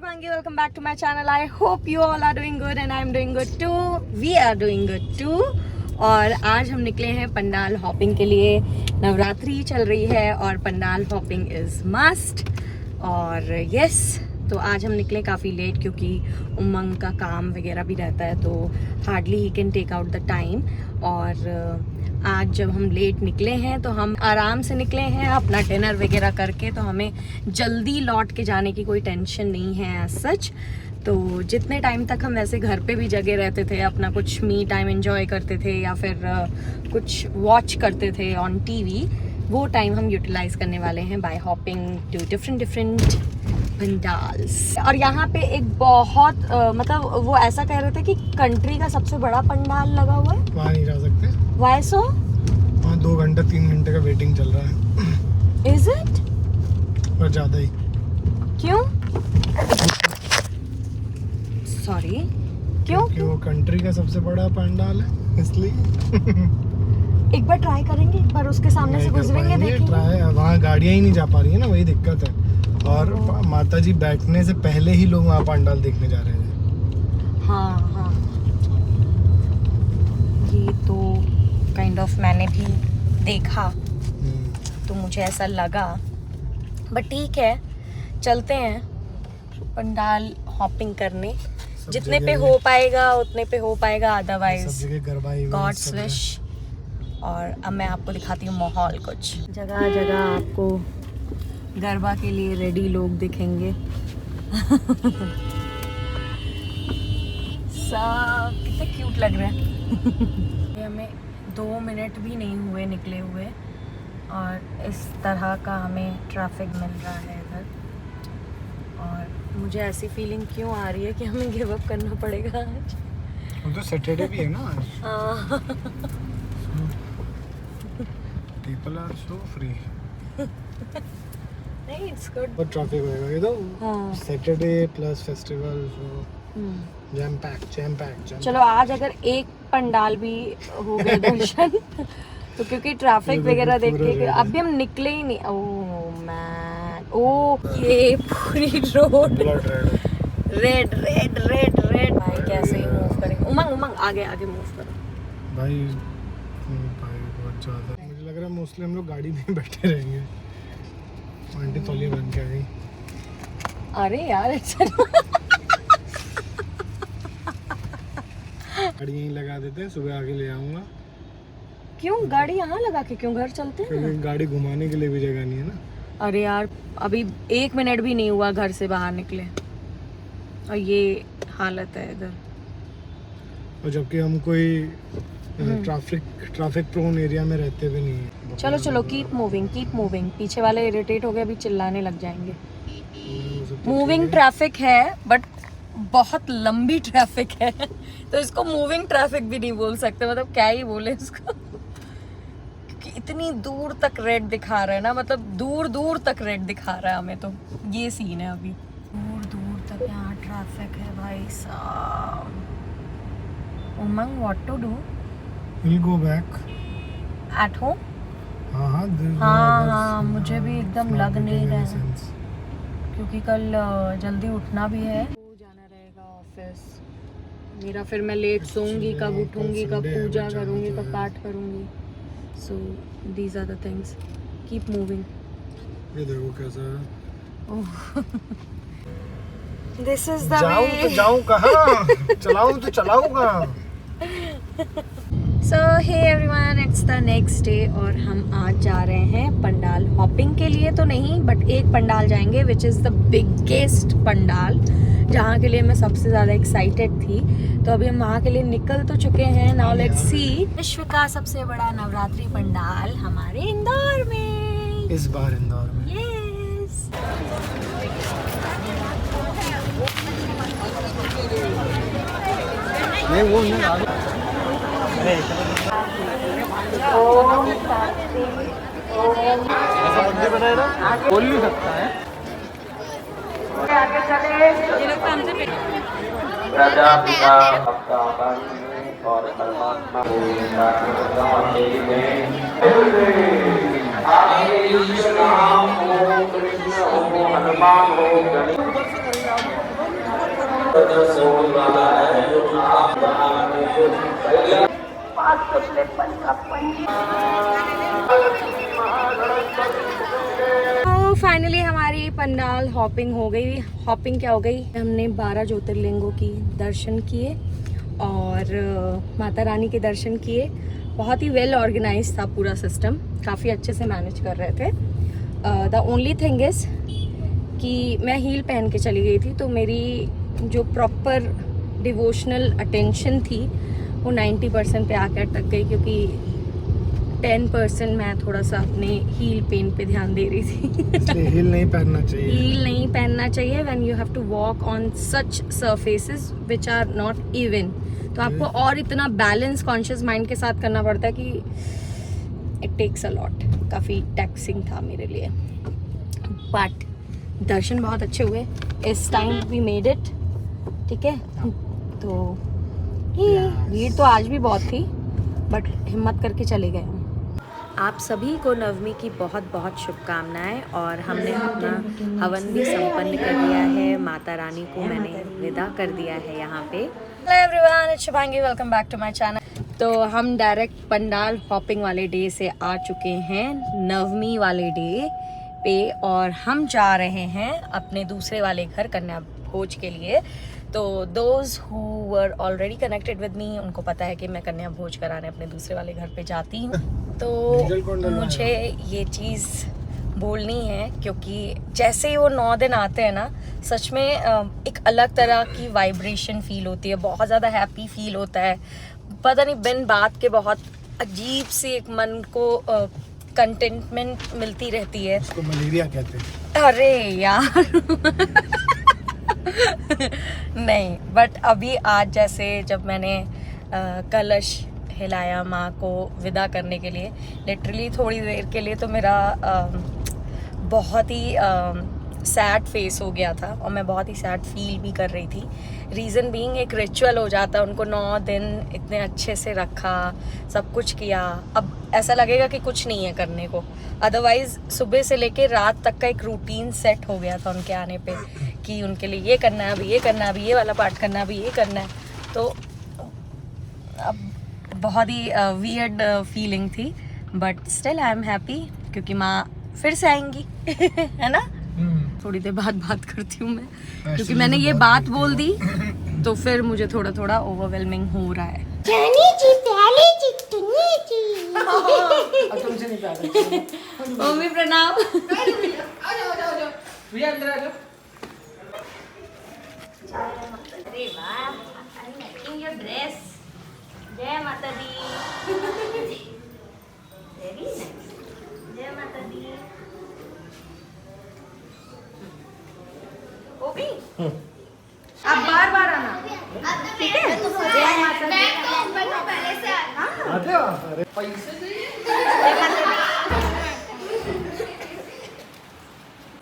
Shubhangi, welcome back to my channel. I hope you all are doing good and I'm doing good too. We are doing good too. और आज हम निकले हैं pandal hopping के लिए। नवरात्रि चल रही है और पंडाल हॉपिंग इज मस्ट। और यस, तो आज हम निकले काफ़ी लेट क्योंकि उमंग का काम वगैरह भी रहता है, तो हार्डली ही can take out the time. और आज जब हम लेट निकले हैं तो हम आराम से निकले हैं अपना डिनर वगैरह करके, तो हमें जल्दी लौट के जाने की कोई टेंशन नहीं है एज सच। तो जितने टाइम तक हम वैसे घर पे भी जगे रहते थे, अपना कुछ मी टाइम एंजॉय करते थे या फिर कुछ वॉच करते थे ऑन टीवी, वो टाइम हम यूटिलाइज करने वाले हैं bye hopping to different pandals. और यहाँ पे एक बहुत मतलब वो ऐसा कह रहे थे कि कंट्री का सबसे बड़ा पंडाल लगा हुआ है। वहाँ नहीं जा सकते। Why so? वहाँ 2 घंटा 3 घंटे का वेटिंग चल रहा है। Is it? और ज़्यादा ही। क्यों? Sorry, क्यों? क्योंकि वो कंट्री का सबसे बड़ा पंडाल है, इसलिए। एक बार ट्राई करेंगे, एक बार उसके सामने से गुजरेंगे, देखेंगे। ट्राई, वहाँ गाड़ियाँ ही नहीं जा पा रही है ना, वही दिक्कत है। और माता जी बैठने से पहले ही लोग वहाँ पंडाल देखने जा रहे थे। हाँ हाँ, ये तो काइंड ऑफ मैंने भी देखा, तो मुझे ऐसा लगा। बट ठीक है, चलते हैं पंडाल हॉपिंग करने। जितने पे हो पाएगा उतने पे हो पाएगा, अदरवाइज गॉड्स विश। और अब मैं आपको दिखाती हूँ माहौल। कुछ जगह जगह आपको गरबा के लिए रेडी लोग दिखेंगे। सब कितने क्यूट लग रहे हैं। हमें 2 मिनट भी नहीं हुए निकले हुए और इस तरह का हमें ट्रैफिक मिल रहा है इधर। और मुझे ऐसी फीलिंग क्यों आ रही है कि हमें गिव अप करना पड़ेगा आज। वो तो सैटरडे भी है ना आज। People are so free. नहीं, इट्स गुड। बहुत ट्रैफिक होएगा ये तो। Saturday plus festival, jam pack. चलो आज अगर एक पंडाल भी हो गए दर्शन तो क्योंकि ट्रैफिक वगैरह देख के अभी हम निकले ही नहीं। ओह मैन, ओह ये पूरी road red red red red. भाई कैसे ही मूव करेंगे। उमंग आगे मूव करो भाई बहुत ज्यादा। मुझे लग रहा है मोस्टली हम लोग गाड़ी में बैठे रहेंगे। आंटी तौलिया बन के आ गई। अरे यार गाड़ी यहीं लगा देते हैं, सुबह आके ले आऊंगा। क्यों गाड़ी यहाँ लगा के क्यों घर चलते हैं? गाड़ी घुमाने के लिए भी जगह नहीं है ना। अरे यार अभी 1 मिनट भी नहीं हुआ घर से बाहर निकले और ये हालत है इधर। और जबकि हम कोई ट्रैफिक प्रोन एरिया में रहते भी नहीं है। चलो कीप मूविंग। पीछे वाले इरिटेट हो गए, अभी चिल्लाने लग जाएंगे। मूविंग ट्रैफक है बट बहुत लंबी ट्रैफिक है, तो इसको मूविंग ट्रैफिक भी नहीं बोल सकते। मतलब क्या ही बोले इसको, क्योंकि इतनी दूर तक रेड दिखा रहा है ना, मतलब दूर तक रेड दिखा रहा है हमें। तो ये सीन है, अभी दूर तक यहाँ ट्रैफिक है भाई साहब। Umang, what to do? We'll go back. At home? हाँ, मुझे भी एकदम लग नहीं रहा है क्योंकि कल जल्दी उठना भी है। जाना रहेगा ऑफिस मेरा, फिर मैं लेट सोऊंगी, कब उठूंगी, कब पूजा करूंगी, कब पाठ करूंगी। So these are the things. Keep moving. ये देखो कैसा है। This is the way. जाऊं कहाँ? चलाऊं तो चलाऊं कहाँ? So hey everyone, it's the next day और हम आज जा रहे हैं पंडाल हॉपिंग के लिए। तो नहीं, बट एक पंडाल जाएंगे which is the biggest pandal, जहाँ के लिए मैं सबसे ज़्यादा एक्साइटेड थी। तो अभी हम वहाँ के लिए निकल तो चुके हैं। Now let's see. विश्व का सबसे बड़ा नवरात्रि पंडाल हमारे इंदौर में, इस बार इंदौर में। यस। नहीं वो नहीं ऐसा बंदे बनाए ना, बोल नहीं सकता है। प्रजापिता और परमात्मा हनुमान हो, तो फाइनली हमारी पंडाल हॉपिंग हो गई। हॉपिंग क्या हो गई, हमने 12 ज्योतिर्लिंगों की दर्शन किए और माता रानी के दर्शन किए। बहुत ही वेल ऑर्गेनाइज था पूरा सिस्टम, काफ़ी अच्छे से मैनेज कर रहे थे। द ओनली थिंग इज़ कि मैं हील पहन के चली गई थी, तो मेरी जो प्रॉपर डिवोशनल अटेंशन थी वो 90% पे आकर अटक गई, क्योंकि 10% मैं थोड़ा सा अपने हील पेन पे ध्यान दे रही थी। हील नहीं पहनना चाहिए। हील नहीं पहनना चाहिए when you have to walk on such surfaces which are not even. तो आपको और इतना बैलेंस कॉन्शियस माइंड के साथ करना पड़ता है कि इट टेक्स अ लॉट। काफ़ी टैक्सिंग था मेरे लिए, बट दर्शन बहुत अच्छे हुए। इस टाइम वी मेड इट, ठीक है। तो ये भीड़ तो आज भी बहुत थी, बट हिम्मत करके चले गए हम। आप सभी को नवमी की बहुत बहुत शुभकामनाएं। और हमने अपना हवन भी संपन्न कर दिया है। माता रानी को मैंने विदा कर दिया है यहाँ पे। Hello everyone, it's Shubhangi, welcome back to my channel. तो हम डायरेक्ट पंडाल हॉपिंग वाले डे से आ चुके हैं नवमी वाले डे पे, और हम जा रहे हैं अपने दूसरे वाले घर कन्या भोज के लिए। तो those who were already connected with me, उनको पता है कि मैं कन्या भोज कराने अपने दूसरे वाले घर पे जाती हूँ। तो मुझे ये चीज़ बोलनी है, क्योंकि जैसे ही वो 9 दिन आते हैं ना, सच में एक अलग तरह की वाइब्रेशन फील होती है, बहुत ज़्यादा हैप्पी फील होता है। पता नहीं, बिन बात के बहुत अजीब सी एक मन को कंटेंटमेंट मिलती रहती है। उसको मलेरिया कहते हैं। अरे यार नहीं, बट अभी आज जैसे जब मैंने कलश हिलाया माँ को विदा करने के लिए, लिटरली थोड़ी देर के लिए तो मेरा बहुत ही सैड फेस हो गया था, और मैं बहुत ही सैड फील भी कर रही थी। रीज़न बीइंग, एक रिचुअल हो जाता है, उनको 9 दिन इतने अच्छे से रखा, सब कुछ किया, अब ऐसा लगेगा कि कुछ नहीं है करने को। अदरवाइज़ सुबह से लेके रात तक का एक रूटीन सेट हो गया था उनके आने पे, कि उनके लिए ये करना है, अभी ये करना है, अभी ये वाला पार्ट करना है, अभी ये करना है। तो अब बहुत ही वियर्ड फीलिंग थी, but still I am happy, क्योंकि माँ फिर से आएंगी है ना। थोड़ी देर बाद बात करती हूँ मैं, क्योंकि मैंने ये बात बोल दी तो फिर मुझे थोड़ा थोड़ा ओवरवेलमिंग हो रहा है। मम्मी प्रणाम। अरे वाह, योर ड्रेस। जय माता दी। Very nice. जय माता दी। ओके, अब बार बार आना, ठीक है। जय माता दी। आते हो आप? अरे पैसे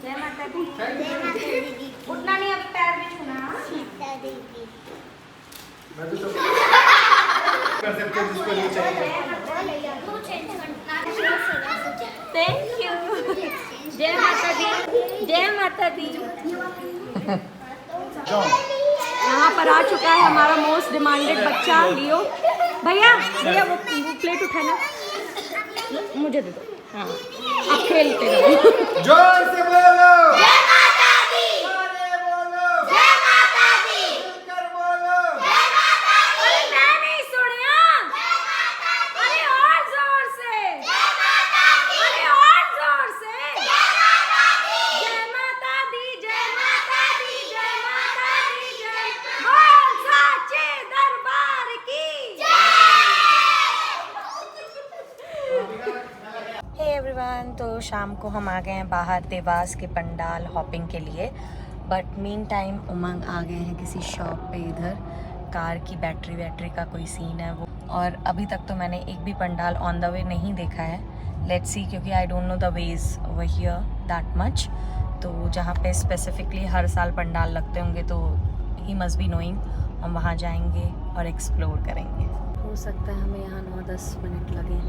जय माता दी। जय माता दी। उठना नहीं, अब पैर भी छूना। मैं तो सब कर सकते हैं जिसको नहीं चाहिए। Thank you. जय माता दी। जय माता दी। यहाँ पर आ चुका है हमारा मोस्ट डिमांडेड बच्चा लियो। भैया भैया वो प्लेट उठाना, मुझे दे दो। हाँ, आप खेलते रहो। जोर से बोलो। जय माता दी। अरे बोलो। जय माता दी। कर बोलो। जय माता दी। अरे मैं नहीं सुनिया। जय माता दी। अरे और जोर से। जय माता दी। अरे और जोर से। जय माता दी। जय माता दी। जय माता दी। जय माता दी। जय बोल साचे दरबार की जय। हे एवरीवन, तो शाम को हम आ गए हैं बाहर देवास के पंडाल हॉपिंग के लिए, बट मीन टाइम उमंग आ गए हैं किसी शॉप पे। इधर कार की बैटरी का कोई सीन है वो, और अभी तक तो मैंने एक भी पंडाल ऑन द वे नहीं देखा है। लेट्स सी, क्योंकि I don't know the ways over here that much. तो जहाँ पे स्पेसिफिकली हर साल पंडाल लगते होंगे तो ही मस्ट बी नोइंग, हम वहाँ जाएंगे और एक्सप्लोर करेंगे। हो सकता है हमें यहाँ 9-10 मिनट लगे,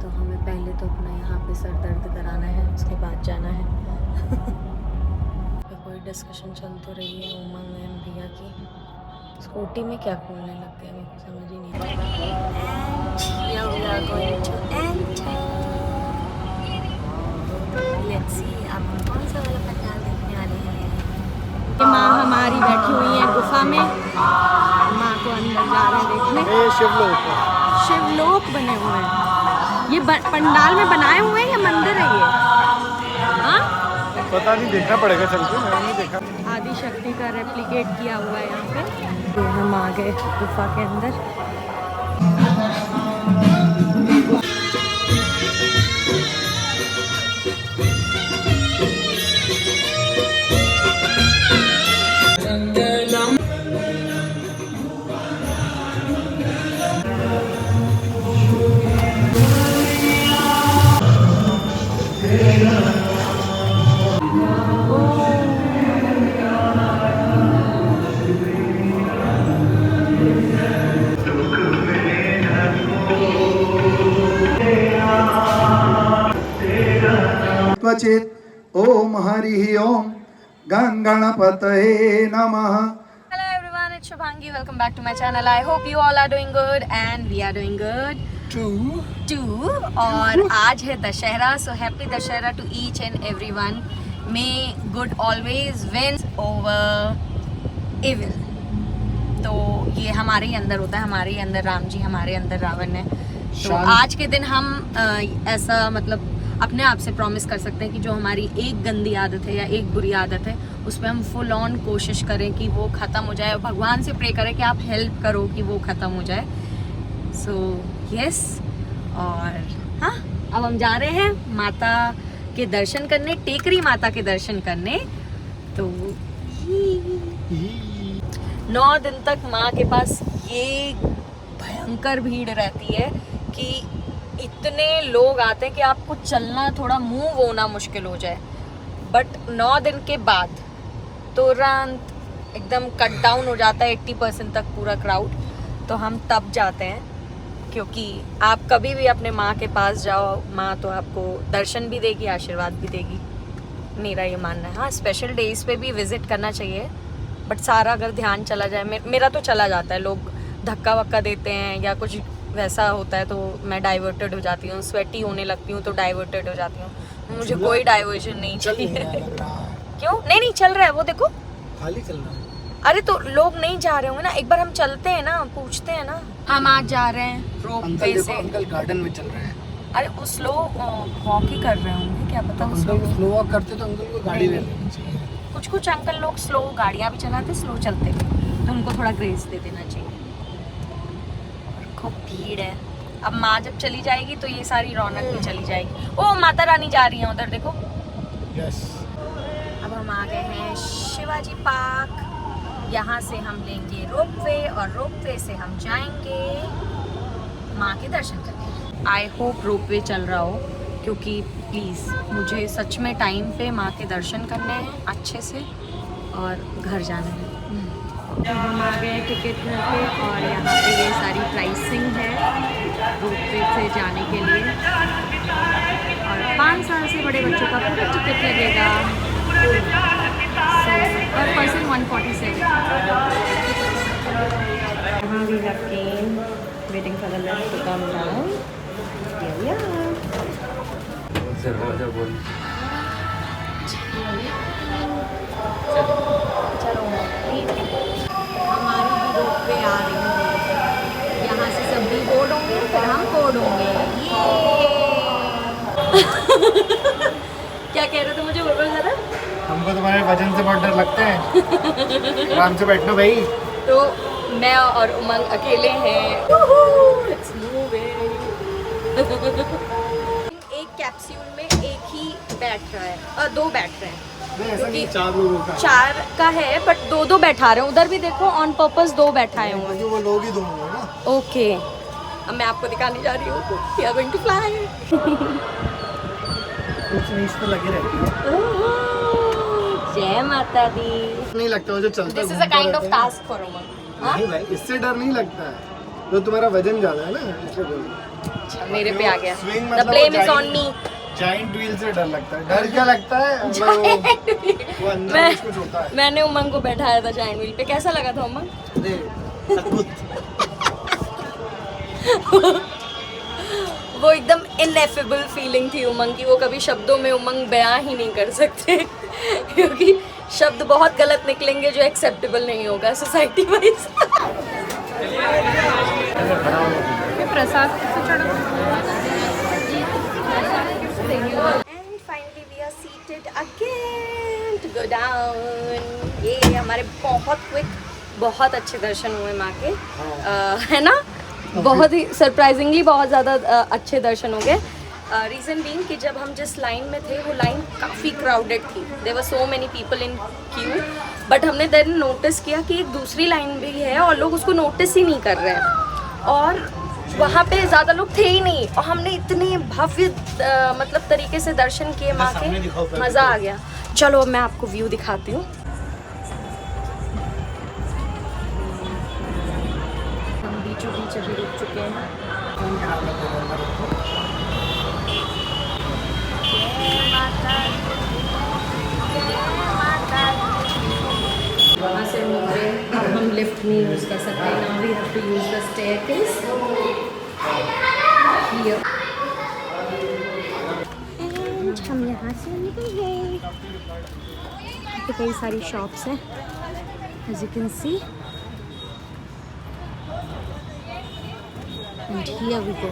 तो हमें पहले तो अपना यहाँ पे सर दर्द कराना है, उसके बाद जाना है। कोई डिस्कशन चल तो रही है उमंग एंड भैया की। स्कूटी में क्या खोलने लगते हैं मेरे को समझ ही नहीं आता। लेट्स सी अब हम कौन सा वाला पंडाल देखने वाले हैं। माँ हमारी बैठी हुई है गुफा में, माँ को अंदर जा रहे हैं देखने। शिवलोक बने हुए हैं ये पंडाल में बनाए हुए हैं या मंदिर है ये? हाँ पता नहीं, देखना पड़ेगा चल के, मैंने नहीं देखा। आदि शक्ति का रेप्लिकेट किया हुआ है यहाँ पे। तो हम आ गए गुफा के अंदर। क्वचित ओम हरि ओम गणपतये नमः। Hello everyone, it's Shubhangi. Welcome back to my channel. I hope you all are doing good and we are doing good too. और आज है Dussehra, so happy Dussehra to each and everyone. May good always wins over evil. तो ये हमारे ही अंदर होता है, हमारे ही अंदर राम जी, हमारे अंदर रावण है। तो आज के दिन हम ऐसा मतलब अपने आप से प्रॉमिस कर सकते हैं कि जो हमारी एक गंदी आदत है या एक बुरी आदत है उस पर हम फुल ऑन कोशिश करें कि वो ख़त्म हो जाए और भगवान से प्रे करें कि आप हेल्प करो कि वो ख़त्म हो जाए। सो यस, और हाँ अब हम जा रहे हैं माता के दर्शन करने, टेकरी माता के दर्शन करने। तो 9 दिन तक माँ के पास ये भयंकर भीड़ रहती है कि इतने लोग आते हैं कि आपको चलना थोड़ा मूव होना मुश्किल हो जाए। बट 9 दिन के बाद तुरंत एकदम कट डाउन हो जाता है 80% तक पूरा क्राउड। तो हम तब जाते हैं क्योंकि आप कभी भी अपने माँ के पास जाओ, माँ तो आपको दर्शन भी देगी, आशीर्वाद भी देगी, मेरा ये मानना है। हाँ स्पेशल डेज पे भी विजिट करना चाहिए, बट सारा अगर ध्यान चला जाए, मेरा तो चला जाता है, लोग धक्का वक्का देते हैं या कुछ वैसा होता है तो मैं डाइवर्टेड हो जाती हूँ, स्वेटी होने लगती हूँ तो डाइवर्टेड हो जाती हूँ। मुझे कोई डाइवर्जन नहीं चाहिए। क्यों नहीं चल रहा है वो देखो, खाली चल रहा है। अरे तो लोग नहीं जा रहे होंगे ना, एक बार हम चलते हैं ना, पूछते हैं ना। हम आज जा रहे हैं रोप वे से। अंकल गार्डन में चल रहे हैं। अरे वो स्लो वॉक ही कर रहे होंगे, क्या पता। स्लो वॉक करते तो अंकल को गाड़ी ले लेनी चाहिए। कुछ अंकल लोग स्लो गाड़ियाँ भी चलाते, स्लो चलते थे, तो उनको थोड़ा ग्रेस दे देना चाहिए। खूब भीड़ है। अब माँ जब चली जाएगी तो ये सारी रौनक भी चली जाएगी। ओ माता रानी जा रही है उधर देखो। यस। अब हम आ गए हैं शिवाजी पार्क। यहाँ से हम लेंगे रोपवे और रोपवे से हम जाएंगे माँ के दर्शन करने। आई होप रोपवे चल रहा हो, क्योंकि प्लीज़ मुझे सच में टाइम पे माँ के दर्शन करने हैं अच्छे से और घर जाना है। हम आ गए टिकट घर पे और यहाँ पे ये सारी प्राइसिंग है रोपवे से जाने के लिए। और 5 साल से बड़े बच्चों का पूरा टिकट लगेगा, पर पर्सन 147। यहाँ भी रखें, waiting for the lift to come down. चलो हमारी भी रोपवे आ रही है। यहाँ से सब भी बोर्ड होंगे, फिर हम बोर्ड होंगे। क्या कह रहे थे, मुझे बोलो जरा। हमको तुम्हारे वजन से बहुत डर लगता है। आराम से बैठना भाई। तो मैं और उमंग अकेले हैं। Let's move it. एक कैप्सूल में एक ही बैठ रहा है और 2 बैठ रहे हैं। ऐसा नहीं, 4 लोगों का। 4 का है बट 2 बैठा रहे हैं। उधर भी देखो ऑन पर्पस 2 बैठाए हुए हैं। वो लोग ही 2 होंगे ना। ओके, अब मैं आपको दिखाने जा रही हूँ। We are going to fly. कुछ नहीं, इस पे लगे रहती है। जय माता दी। नहीं लगता वो जो चलता है। This is a kind of task for Umang. नहीं भाई, इससे डर नहीं लगता है, तो तुम्हारा वजन ज्यादा है ना, इसलिए बोल। अच्छा मेरे पे आ गया। Swing The मतलब blame is वो on me. जाइंट व्हील से डर लगता है। डर क्या लगता है? वो अंदर कुछ होता है। मैंने उमंग को बैठाया था जाइंट व्हील पे, कैसा लगा था उमंग? वो एकदम इनएफेबल फीलिंग थी उमंग की, वो कभी शब्दों में उमंग बयां ही नहीं कर सकते क्योंकि शब्द बहुत गलत निकलेंगे जो एक्सेप्टेबल नहीं होगा society wise. Prasad and finally we are seated again to go down. ये हमारे बहुत क्विक, बहुत अच्छे दर्शन हुए माँ के, है ना? बहुत ही सरप्राइजिंगली बहुत ज़्यादा अच्छे दर्शन हो गए। रीज़न बीइंग कि जब हम जिस लाइन में थे वो लाइन काफ़ी क्राउडेड थी, there were so many people in queue, but हमने देन नोटिस किया कि एक दूसरी लाइन भी है और लोग उसको नोटिस ही नहीं कर रहे हैं, और वहाँ पे ज़्यादा लोग थे ही नहीं, और हमने इतने भव्य मतलब तरीके से दर्शन किए माँ के, मज़ा आ गया। चलो अब मैं आपको व्यू दिखाती हूँ। हम बीचों बीच अभी रुक चुके हैं। वहाँ से हम उतरे, अब हम लिफ्ट नहीं यूज़ कर सकते, now we have to use the staircase here. And हम यहाँ से निकल गए। यहाँ पे कई सारी शॉप्स हैं, as you can see, and here we go.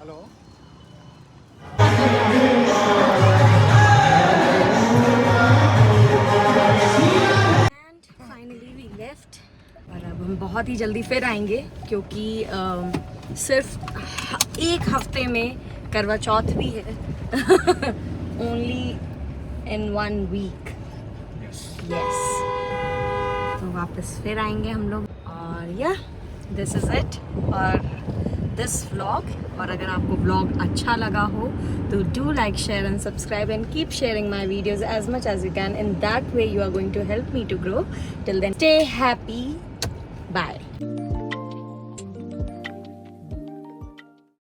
Hello. Finally we left, और अब हम बहुत ही जल्दी फिर आएंगे क्योंकि सिर्फ एक हफ्ते में करवा चौथ भी है। Only in 1 week. यस, तो वापस फिर आएंगे हम लोग, और या दिस इज़ इट और दिस व्लॉग। और अगर आपको व्लॉग अच्छा लगा हो तो do like, share and subscribe and keep sharing my videos as much as you can. In that way you are going to help me to grow. Till then, stay happy. Bye.